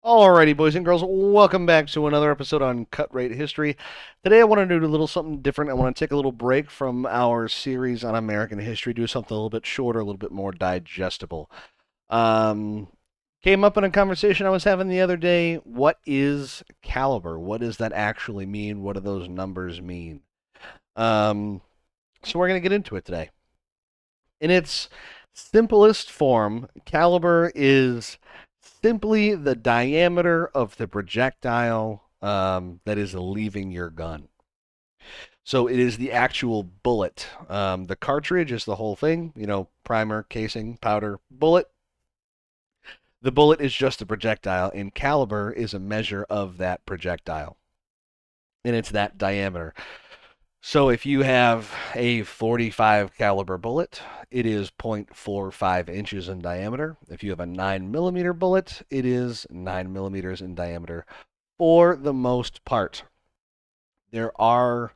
Alrighty, boys and girls, welcome back to another episode on Cut Rate History. Today I want to do a little something different. I want to take a little break from our series on American history, do something a little bit shorter, a little bit more digestible. Um, Came up in a conversation I was having the other day. What is caliber? What does that actually mean? What do those numbers mean? Um, so we're going to get into it today. In its simplest form, caliber is simply the diameter of the projectile that is leaving your gun. So it is the actual bullet. The cartridge is the whole thing, primer, casing, powder, bullet. The bullet is just a projectile, and caliber is a measure of that projectile. And it's that diameter. So if you have a 45 caliber bullet, it is 0.45 inches in diameter. If you have a 9 millimeter bullet, it is 9 millimeters in diameter for the most part. There are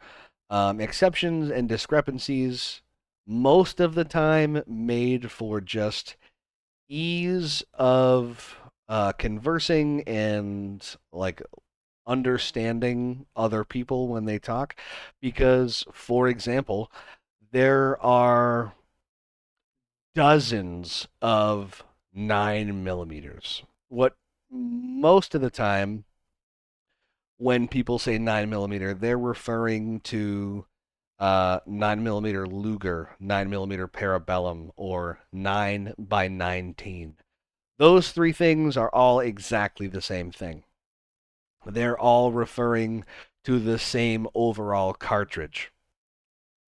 exceptions and discrepancies, most of the time made for just ease of conversing and like understanding other people when they talk. Because, for example, there are dozens of 9 millimeters. What most of the time, when people say 9 millimeter, they're referring to 9 millimeter Luger, 9 millimeter Parabellum, or 9 by 19. Those three things are all exactly the same thing. They're all referring to the same overall cartridge.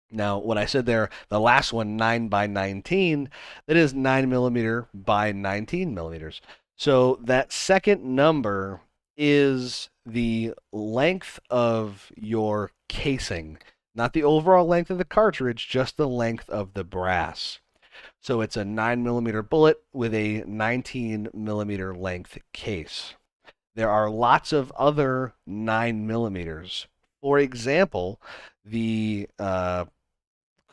Now, when I said there, the last one, 9 by 19, that is 9 millimeter by 19 millimeters. So that second number is the length of your casing, not the overall length of the cartridge, just the length of the brass. So it's a 9 millimeter bullet with a 19 millimeter length case. There are lots of other 9 millimeters. For example, the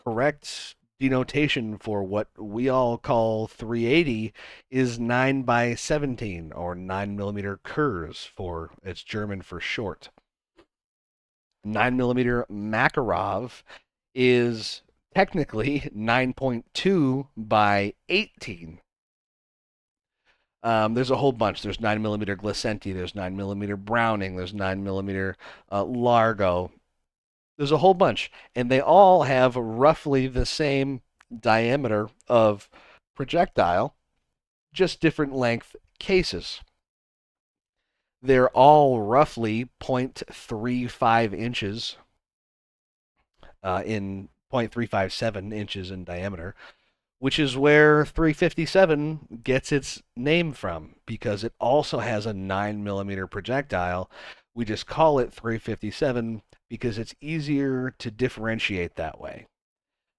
correct denotation for what we all call 380 is 9 by 17, or 9 millimeter Kurz, for it's German for short. 9 millimeter Makarov is technically 9.2 by 18. There's a whole bunch. There's 9 millimeter Glisenti, there's 9 millimeter Browning, there's 9 millimeter Largo. There's a whole bunch, and they all have roughly the same diameter of projectile, just different length cases. They're all roughly 0.35 inches in 0.357 inches in diameter, which is where 357 gets its name from, because it also has a 9 millimeter projectile. We just call it 357 because it's easier to differentiate that way.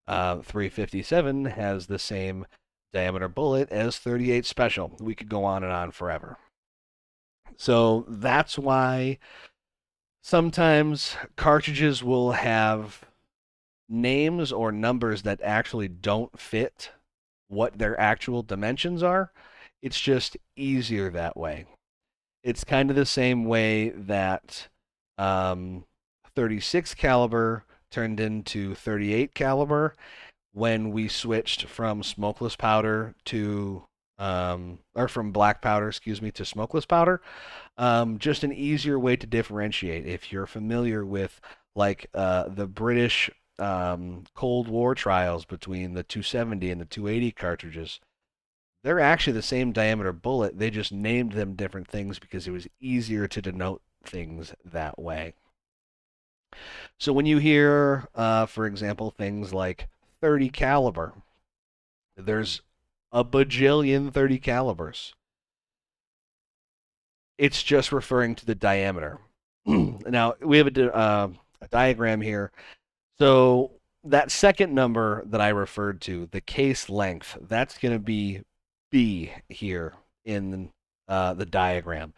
357 has the same diameter bullet as 38 Special. We could go on and on forever. So that's why sometimes cartridges will have names or numbers that actually don't fit what their actual dimensions are. It's just easier that way. It's kind of the same way that 36 caliber turned into 38 caliber when we switched from smokeless powder to or from black powder, excuse me, to smokeless powder. Just an easier way to differentiate. If you're familiar with like the British Cold War trials between the 270 and the 280 cartridges, they're actually the same diameter bullet. They just named them different things because it was easier to denote things that way. So when you hear, for example, things like 30 caliber, there's a bajillion 30 calibers. It's just referring to the diameter. Now we have a diagram here. So that second number that I referred to, the case length, that's going to be B here in the diagram.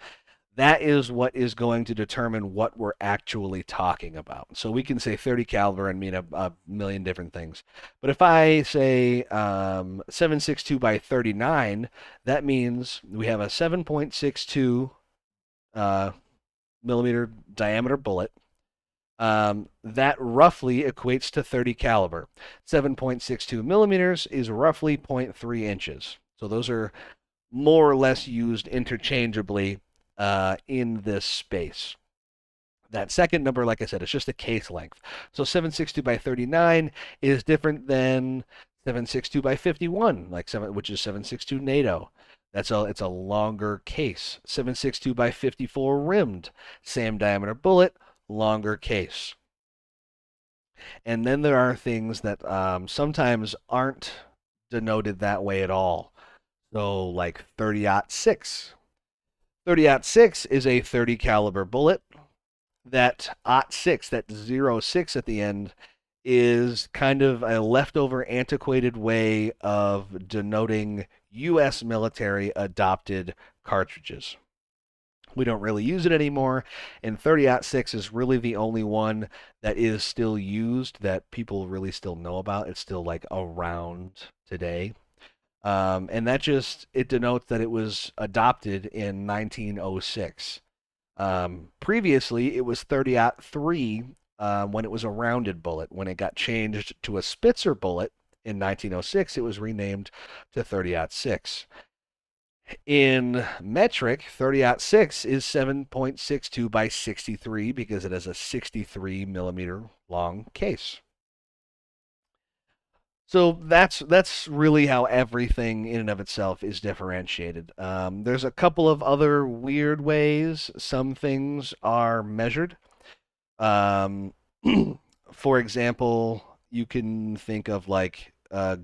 That is what is going to determine what we're actually talking about. So we can say 30 caliber and mean a million different things. But if I say 7.62 by 39, that means we have a 7.62 millimeter diameter bullet. That roughly equates to 30 caliber. 7.62 millimeters is roughly 0.3 inches. So those are more or less used interchangeably in this space. That second number, like I said, is just a case length. So 762 by 39 is different than 762 by 51, which is 762 NATO. It's a longer case. 762 by 54 rimmed, same diameter bullet, longer case. And then there are things that sometimes aren't denoted that way at all. So like 30-06. 30-06 is a 30 caliber bullet. That .6, that 06 at the end, is kind of a leftover antiquated way of denoting U.S. military adopted cartridges. We don't really use it anymore, and 30-06 is really the only one that is still used that people really still know about. It's still like around today. And it denotes that it was adopted in 1906. Previously, it was 30-03 when it was a rounded bullet. When it got changed to a Spitzer bullet in 1906, it was renamed to 30-06. In metric, 30-06 is 7.62 by 63 because it has a 63 millimeter long case. So that's really how everything in and of itself is differentiated. There's a couple of other weird ways some things are measured. Um, for example, you can think of like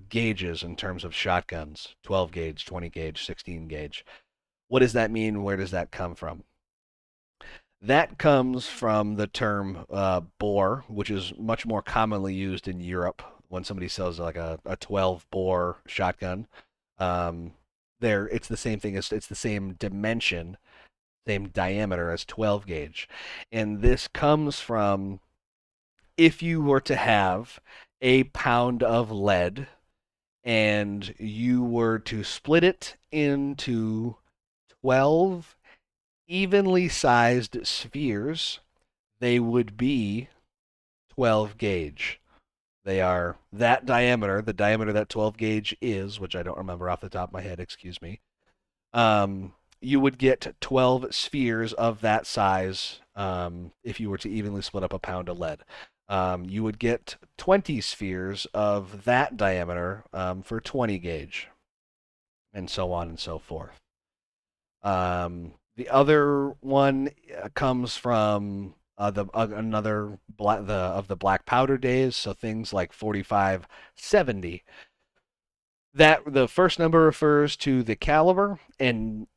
gauges in terms of shotguns: 12 gauge, 20 gauge, 16 gauge. What does that mean? Where does that come from? That comes from the term bore, which is much more commonly used in Europe when somebody sells like a 12 bore shotgun. Um, it's the same thing as it's the same dimension, same diameter as 12 gauge. And this comes from if you were to have a pound of lead and you were to split it into 12 evenly sized spheres, they would be 12 gauge. They are that diameter, the diameter that 12 gauge is, which I don't remember off the top of my head, excuse me. You would get 12 spheres of that size if you were to evenly split up a pound of lead. You would get 20 spheres of that diameter for 20 gauge, and so on and so forth. The other one comes from another of the black powder days, so things like 45-70. That the first number refers to the caliber, and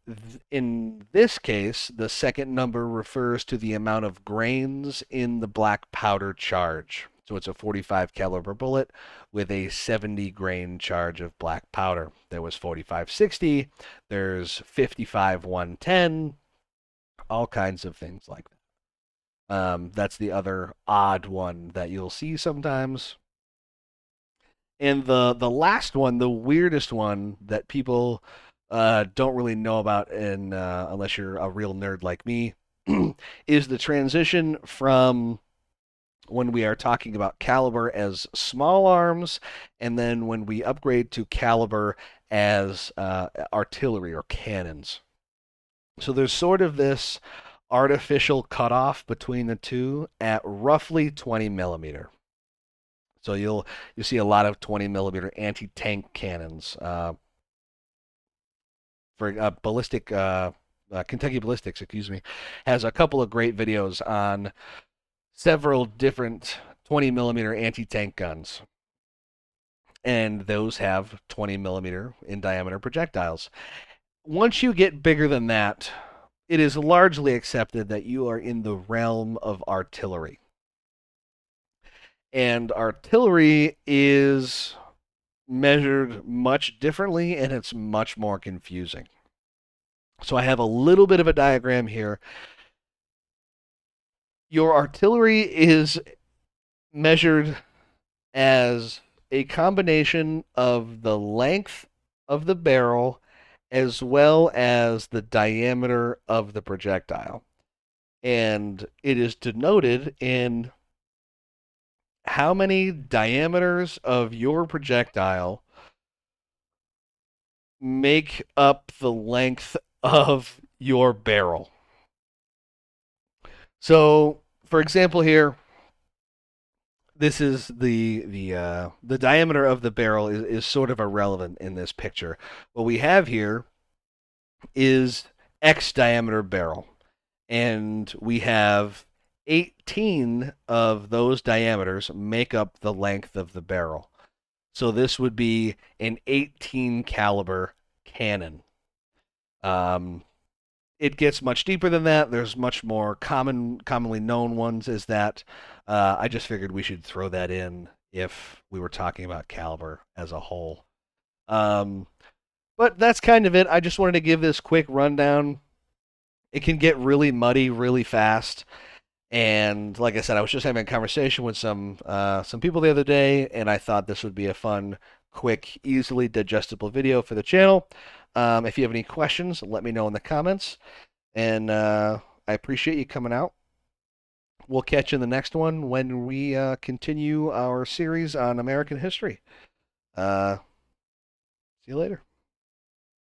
in this case, the second number refers to the amount of grains in the black powder charge. So it's a 45 caliber bullet with a 70 grain charge of black powder. There was 45-60, there's 55-110, all kinds of things like that. That's the other odd one that you'll see sometimes. And the last one, the weirdest one that people don't really know about, unless you're a real nerd like me, is the transition from when we are talking about caliber as small arms, and then when we upgrade to caliber as artillery or cannons. So there's sort of this artificial cutoff between the two at roughly 20 millimeter. So you'll see a lot of 20 millimeter anti-tank cannons. For ballistic Kentucky Ballistics, excuse me, has a couple of great videos on several different 20 millimeter anti-tank guns, and those have 20 millimeter in diameter projectiles. Once you get bigger than that, it is largely accepted that you are in the realm of artillery. And artillery is measured much differently, and it's much more confusing. So I have a little bit of a diagram here. Your artillery is measured as a combination of the length of the barrel as well as the diameter of the projectile. And it is denoted in how many diameters of your projectile make up the length of your barrel. So, for example, here, this is the diameter of the barrel is sort of irrelevant in this picture. What we have here is X diameter barrel, and we have 18 of those diameters make up the length of the barrel. So this would be an 18 caliber cannon. Um, it gets much deeper than that. There's much more commonly known ones as that. I just figured we should throw that in if we were talking about caliber as a whole. Um, but that's kind of it. I just wanted to give this quick rundown. It can get really muddy really fast. And like I said, I was just having a conversation with some people the other day, and I thought this would be a fun, quick, easily digestible video for the channel. If you have any questions, let me know in the comments. And I appreciate you coming out. We'll catch you in the next one when we continue our series on American history. Uh, See you later.